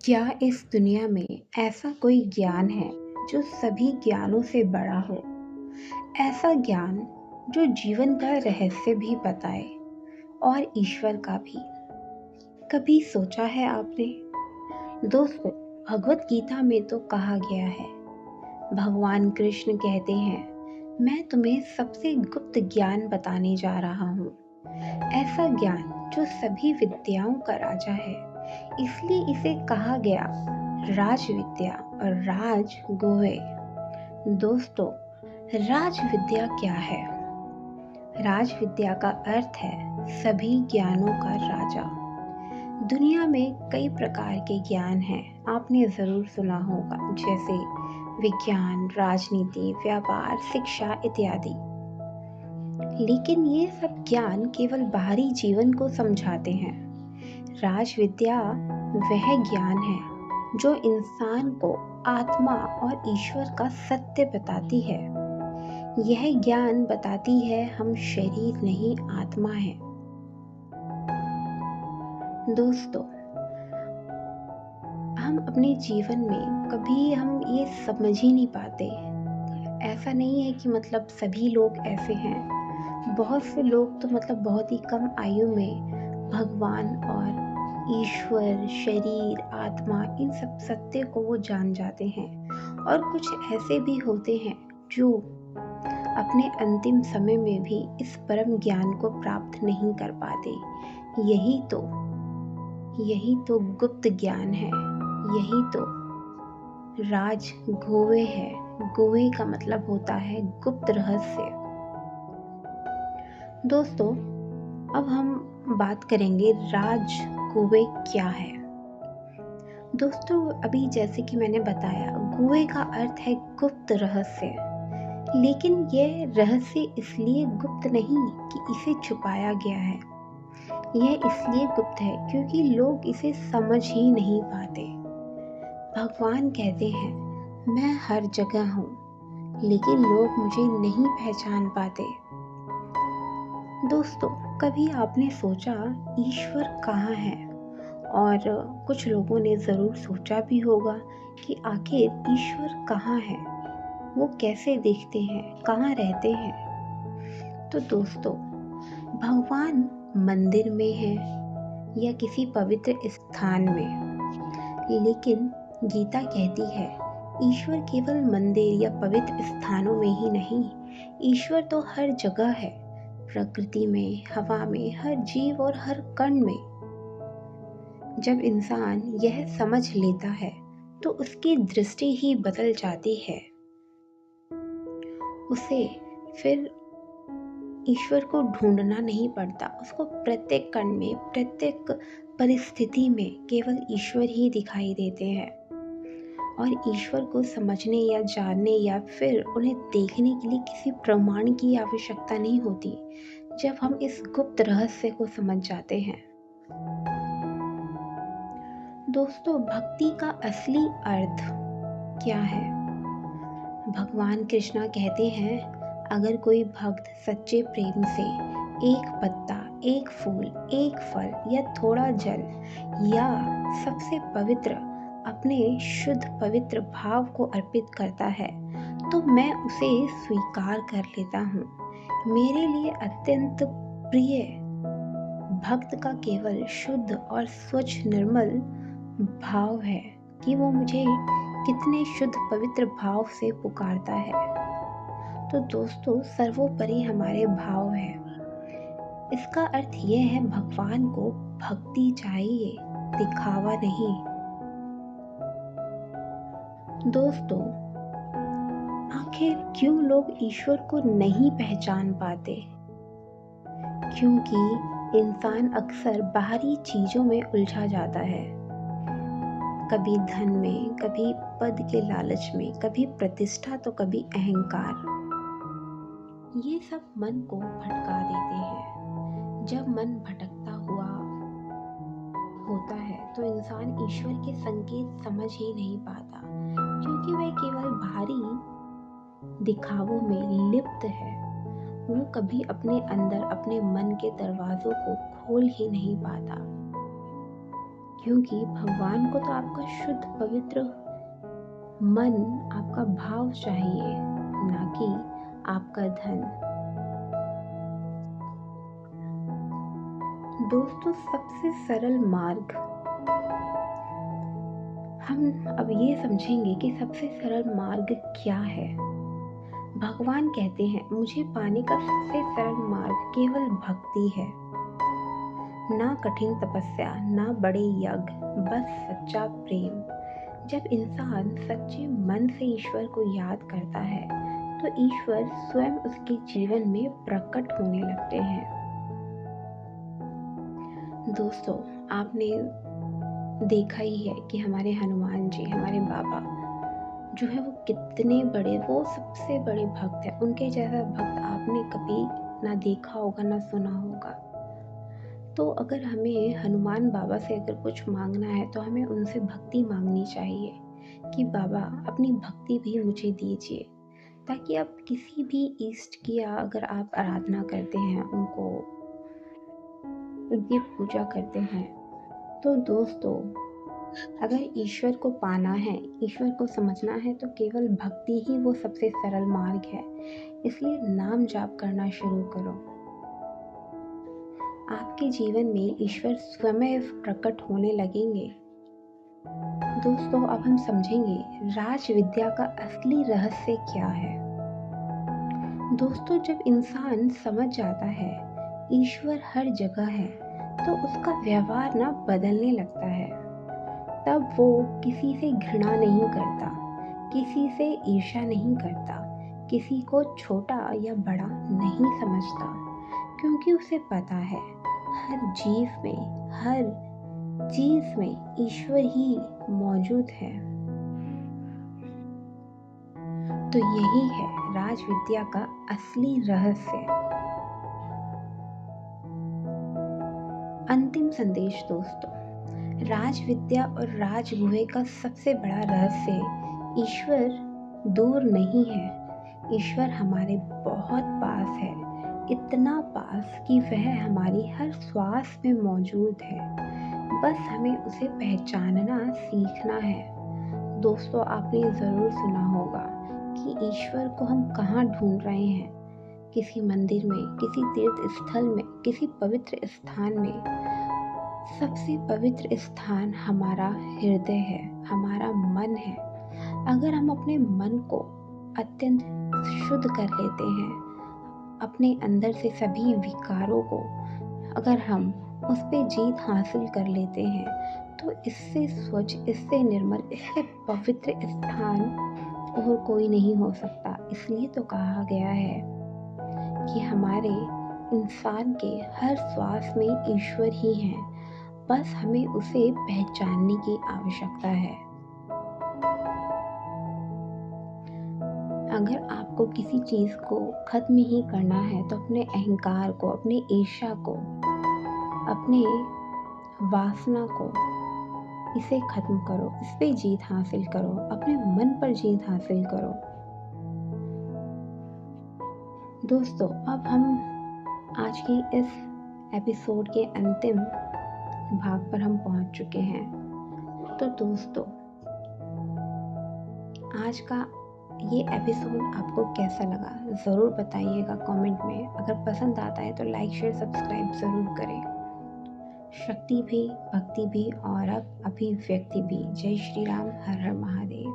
क्या इस दुनिया में ऐसा कोई ज्ञान है जो सभी ज्ञानों से बड़ा हो? ऐसा ज्ञान जो जीवन का रहस्य भी बताए और ईश्वर का भी। कभी सोचा है आपने? दोस्तों, भगवत गीता में तो कहा गया है, भगवान कृष्ण कहते हैं, मैं तुम्हें सबसे गुप्त ज्ञान बताने जा रहा हूँ। ऐसा ज्ञान जो सभी विद्याओं का राजा है, इसलिए इसे कहा गया राज विद्या और राज गुहे। दोस्तों, राज विद्या क्या है? राज विद्या का अर्थ है सभी ज्ञानों का राजा। दुनिया में कई प्रकार के ज्ञान हैं, आपने ज़रूर सुना होगा, जैसे विज्ञान, राजनीति, व्यापार, शिक्षा इत्यादि। लेकिन ये सब ज्ञान केवल बाहरी जीवन को समझाते हैं। राज विद्या वह ज्ञान है जो इंसान को आत्मा और ईश्वर का सत्य बताती है। यह ज्ञान बताती है हम शरीर नहीं आत्मा हैं। दोस्तों, हम अपने जीवन में कभी हम ये समझ ही नहीं पाते। ऐसा नहीं है कि मतलब सभी लोग ऐसे हैं। बहुत से लोग तो मतलब बहुत ही कम आयु में भगवान और ईश्वर, शरीर, आत्मा, इन सब सत्य को वो जान जाते हैं। और कुछ ऐसे भी होते हैं जो अपने अंतिम समय में भी इस परम ज्ञान को प्राप्त नहीं कर पाते। यही तो गुप्त ज्ञान है। यही तो राज गुहे है। गुहे का मतलब होता है गुप्त रहस्य। दोस्तों, अब हम बात करेंगे राज गुहे क्या है। दोस्तों, अभी जैसे कि मैंने बताया, गुहे का अर्थ है गुप्त रहस्य। लेकिन यह रहस्य इसलिए गुप्त नहीं कि इसे छुपाया गया है। यह इसलिए गुप्त है क्योंकि लोग इसे समझ ही नहीं पाते। भगवान कहते हैं, मैं हर जगह हूँ, लेकिन लोग मुझे नहीं पहचान पाते। दोस्तों, कभी आपने सोचा ईश्वर कहाँ है? और कुछ लोगों ने ज़रूर सोचा भी होगा कि आखिर ईश्वर कहाँ है, वो कैसे दिखते हैं, कहाँ रहते हैं। तो दोस्तों, भगवान मंदिर में है या किसी पवित्र स्थान में, लेकिन गीता कहती है ईश्वर केवल मंदिर या पवित्र स्थानों में ही नहीं, ईश्वर तो हर जगह है, प्रकृति में, हवा में, हर जीव और हर कण में। जब इंसान यह समझ लेता है तो उसकी दृष्टि ही बदल जाती है। उसे फिर ईश्वर को ढूंढना नहीं पड़ता। उसको प्रत्येक कण में, प्रत्येक परिस्थिति में केवल ईश्वर ही दिखाई देते हैं। और ईश्वर को समझने या जानने या फिर उन्हें देखने के लिए किसी प्रमाण की आवश्यकता नहीं होती, जब हम इस गुप्त रहस्य को समझ जाते हैं। दोस्तों, भक्ति का असली अर्थ क्या है? भगवान कृष्णा कहते हैं, अगर कोई भक्त सच्चे प्रेम से एक पत्ता, एक फूल, एक फल या थोड़ा जल या सबसे पवित्र अपने शुद्ध पवित्र भाव को अर्पित करता है, तो मैं उसे स्वीकार कर लेता हूँ। मेरे लिए अत्यंत प्रिय भक्त का केवल शुद्ध और स्वच्छ निर्मल भाव है कि वो मुझे कितने शुद्ध पवित्र भाव से पुकारता है। तो दोस्तों, सर्वोपरि हमारे भाव है। इसका अर्थ ये है, भगवान को भक्ति चाहिए, दिखावा नहीं। दोस्तों, आखिर क्यों लोग ईश्वर को नहीं पहचान पाते? क्योंकि इंसान अक्सर बाहरी चीजों में उलझा जाता है। कभी धन में, कभी पद के लालच में, कभी प्रतिष्ठा तो कभी अहंकार। ये सब मन को भटका देते हैं। जब मन भटकता हुआ होता है तो इंसान ईश्वर के संकेत समझ ही नहीं पाता, क्योंकि वह केवल बाहरी दिखावों में लिप्त है। वो कभी अपने अंदर, अपने मन के दरवाजों को खोल ही नहीं पाता। क्योंकि भगवान को तो आपका शुद्ध पवित्र मन, आपका भाव चाहिए, ना कि आपका धन। दोस्तों, सबसे सरल मार्ग, हम अब ये समझेंगे कि सबसे सरल मार्ग क्या है। भगवान कहते हैं, मुझे पाने का सबसे सरल मार्ग केवल भक्ति है। ना कठिन तपस्या, ना बड़े यज्ञ, बस सच्चा प्रेम। जब इंसान सच्चे मन से ईश्वर को याद करता है तो ईश्वर स्वयं उसके जीवन में प्रकट होने लगते हैं। दोस्तों, आपने देखा ही है कि हमारे हनुमान जी, हमारे बाबा जो है वो कितने बड़े, वो सबसे बड़े भक्त हैं। उनके जैसा भक्त आपने कभी ना देखा होगा, ना सुना होगा। तो अगर हमें हनुमान बाबा से अगर कुछ मांगना है तो हमें उनसे भक्ति मांगनी चाहिए कि बाबा अपनी भक्ति भी मुझे दीजिए, ताकि आप किसी भी इष्ट की अगर आप आराधना करते हैं, उनकी पूजा करते हैं, तो दोस्तों अगर ईश्वर को पाना है, ईश्वर को समझना है, तो केवल भक्ति ही वो सबसे सरल मार्ग है। इसलिए नाम जाप करना शुरू करो। आपके जीवन में ईश्वर स्वयं प्रकट होने लगेंगे। दोस्तों, अब हम समझेंगे राज विद्या का असली रहस्य क्या है। दोस्तों, जब इंसान समझ जाता है ईश्वर हर जगह है, तो उसका व्यवहार ना बदलने लगता है। तब वो किसी से घृणा नहीं करता, किसी से ईर्ष्या नहीं करता, किसी को छोटा या बड़ा नहीं समझता, क्योंकि उसे पता है हर जीव में, हर चीज में ईश्वर ही मौजूद है। तो यही है राज विद्या का असली रहस्य। अंतिम संदेश दोस्तों, राज विद्या और राजगुहे का सबसे बड़ा रहस्य, ईश्वर दूर नहीं है। ईश्वर हमारे बहुत पास है, इतना पास कि वह हमारी हर श्वास में मौजूद है। बस हमें उसे पहचानना सीखना है। दोस्तों, आपने ज़रूर सुना होगा कि ईश्वर को हम कहाँ ढूंढ रहे हैं, किसी मंदिर में, किसी तीर्थ स्थल में, किसी पवित्र स्थान में। सबसे पवित्र स्थान हमारा हृदय है, हमारा मन है। अगर हम अपने मन को अत्यंत शुद्ध कर लेते हैं, अपने अंदर से सभी विकारों को अगर हम उस पे जीत हासिल कर लेते हैं, तो इससे स्वच्छ, इससे निर्मल, इससे पवित्र स्थान और कोई नहीं हो सकता। इसलिए तो कहा गया है कि हमारे इंसान के हर श्वास में ईश्वर ही है, बस हमें उसे पहचानने की आवश्यकता है। अगर आपको किसी चीज़ को खत्म ही करना है तो अपने अहंकार को, अपने ईर्ष्या को, अपने वासना को, इसे खत्म करो, इस पे जीत हासिल करो, अपने मन पर जीत हासिल करो। दोस्तों, अब हम आज की इस एपिसोड के अंतिम भाग पर हम पहुंच चुके हैं। तो दोस्तों, आज का ये एपिसोड आपको कैसा लगा ज़रूर बताइएगा कमेंट में। अगर पसंद आता है तो लाइक, शेयर, सब्सक्राइब ज़रूर करें। शक्ति भी, भक्ति भी और अब अभिव्यक्ति भी। जय श्री राम, हर हर महादेव।